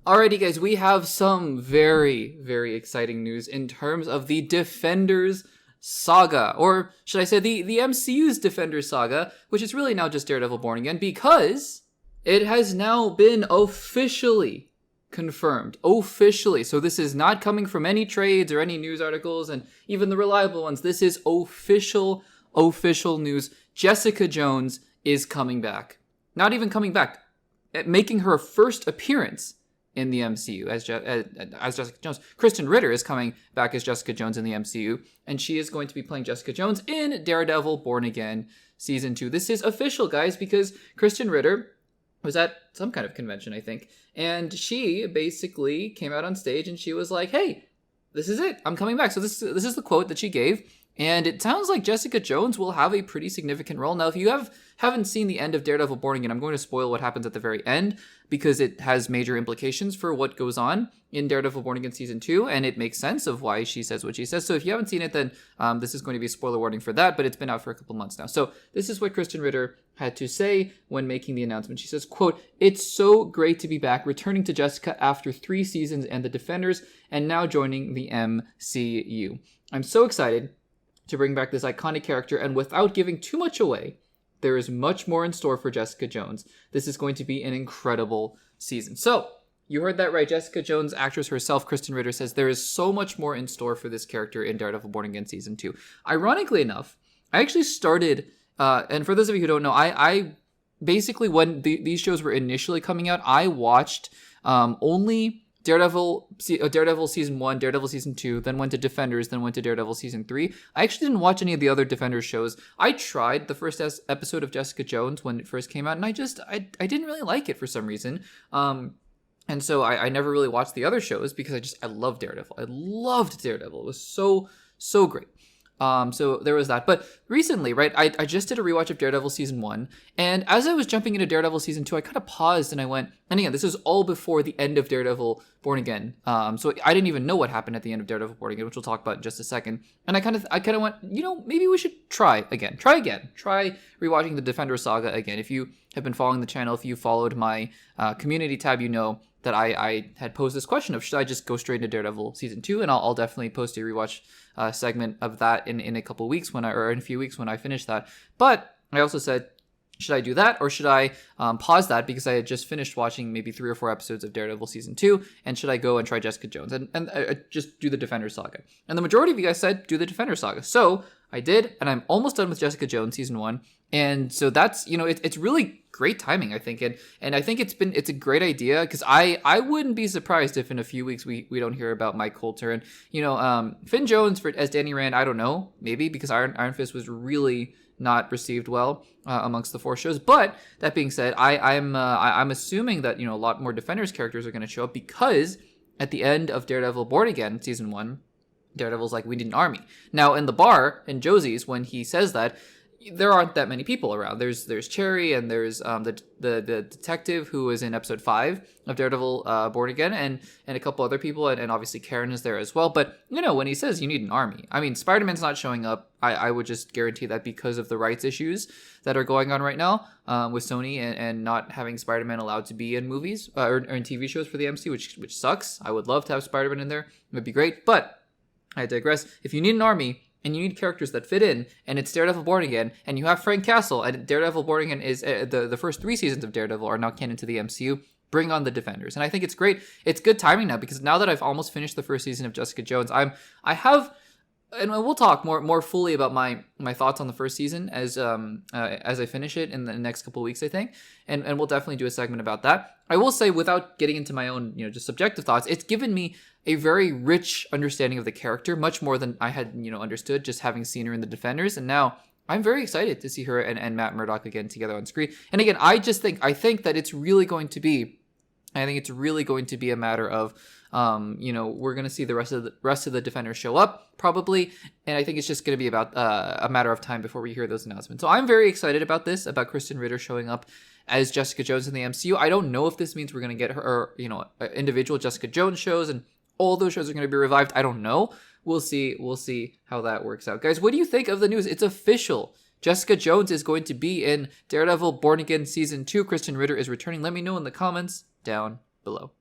Alrighty, guys, we have some very, very exciting news in terms of the Defenders saga, or should I say the MCU's Defenders saga, which is really now just Daredevil Born Again, because it has now been officially confirmed. Officially. So this is not coming from any trades or any news articles, and even the reliable ones. This is official news. Jessica Jones is coming back. Not even coming back. Making her first appearance in the MCU as Jessica Jones. Krysten Riter is coming back as Jessica Jones in the MCU, and she is going to be playing Jessica Jones in Daredevil Born Again Season 2. This is official, guys, because Krysten Riter was at some kind of convention, I think, and she basically came out on stage and she was like, hey, this is it. I'm coming back. So this is the quote that she gave. And it sounds like Jessica Jones will have a pretty significant role. Now, if you haven't seen the end of Daredevil Born Again, I'm going to spoil what happens at the very end because it has major implications for what goes on in Daredevil Born Again Season 2, and it makes sense of why she says what she says. So if you haven't seen it, then this is going to be a spoiler warning for that, but it's been out for a couple months now. So this is what Krysten Riter had to say when making the announcement. She says, quote, "It's so great to be back, returning to Jessica after 3 seasons and the Defenders, and now joining the MCU. I'm so excited to bring back this iconic character, and without giving too much away, there is much more in store for Jessica Jones. This is going to be an incredible season." So, you heard that right. Jessica Jones, actress herself, Krysten Riter, says there is so much more in store for this character in Daredevil Born Again Season 2. Ironically enough, I actually started, and for those of you who don't know, I basically, when these shows were initially coming out, I watched only Daredevil Season 1, Daredevil Season 2, then went to Defenders, then went to Daredevil Season 3. I actually didn't watch any of the other Defenders shows. I tried the first episode of Jessica Jones when it first came out, and I didn't really like it for some reason. And so I never really watched the other shows because I loved Daredevil. I loved Daredevil. It was so great. So there was that. But recently, right, I just did a rewatch of Daredevil Season 1, and as I was jumping into Daredevil Season 2, I kind of paused and I went, and again, this is all before the end of Daredevil Born Again. So I didn't even know what happened at the end of Daredevil Born Again, which we'll talk about in just a second. And I kind of went, maybe we should try again. Try rewatching the Defender saga again. If you have been following the channel, if you followed my community tab, you know that I had posed this question of should I just go straight into Daredevil Season 2, and I'll definitely post a rewatch segment of that in a couple weeks in a few weeks when I finish that. But I also said, should I do that, or should I pause that because I had just finished watching maybe 3 or 4 episodes of Daredevil Season 2, and should I go and try Jessica Jones and just do the Defender saga? And the majority of you guys said do the Defender saga. So I did, and I'm almost done with Jessica Jones Season 1. And so that's, it's really great timing, I think. And I think it's a great idea because I wouldn't be surprised if in a few weeks we don't hear about Mike Coulter. And, Finn Jones as Danny Rand, I don't know, maybe because Iron Fist was really not received well amongst the 4 shows. But that being said, I'm assuming that, a lot more Defenders characters are going to show up because at the end of Daredevil Born Again Season 1, Daredevil's like, we need an army. Now, in the bar, in Josie's, when he says that, there aren't that many people around. There's Cherry, and there's the detective who was in episode 5 of Daredevil Born Again, and a couple other people, and obviously Karen is there as well. But, when he says you need an army, I mean, Spider-Man's not showing up. I would just guarantee that because of the rights issues that are going on right now with Sony and not having Spider-Man allowed to be in movies or in TV shows for the MCU, which sucks. I would love to have Spider-Man in there. It would be great. But I digress. If you need an army, and you need characters that fit in, and it's Daredevil Born Again, and you have Frank Castle, and Daredevil Born Again is the first 3 seasons of Daredevil are now canon to the MCU. Bring on the Defenders, and I think it's great. It's good timing now because now that I've almost finished the first season of Jessica Jones, I have, and we'll talk more fully about my thoughts on the first season as I finish it in the next couple of weeks, I think, and we'll definitely do a segment about that. I will say, without getting into my own just subjective thoughts, it's given me a very rich understanding of the character, much more than I had, understood just having seen her in the Defenders. And now I'm very excited to see her and Matt Murdock again together on screen. And again, I think that it's really going to be, a matter of, we're going to see the rest of the Defenders show up probably. And I think it's just going to be about a matter of time before we hear those announcements. So I'm very excited about this, about Krysten Riter showing up as Jessica Jones in the MCU. I don't know if this means we're going to get her, individual Jessica Jones shows and all those shows are going to be revived. I don't know. We'll see how that works out. Guys, what do you think of the news? It's official. Jessica Jones is going to be in Daredevil Born Again Season 2. Krysten Riter is returning. Let me know in the comments down below.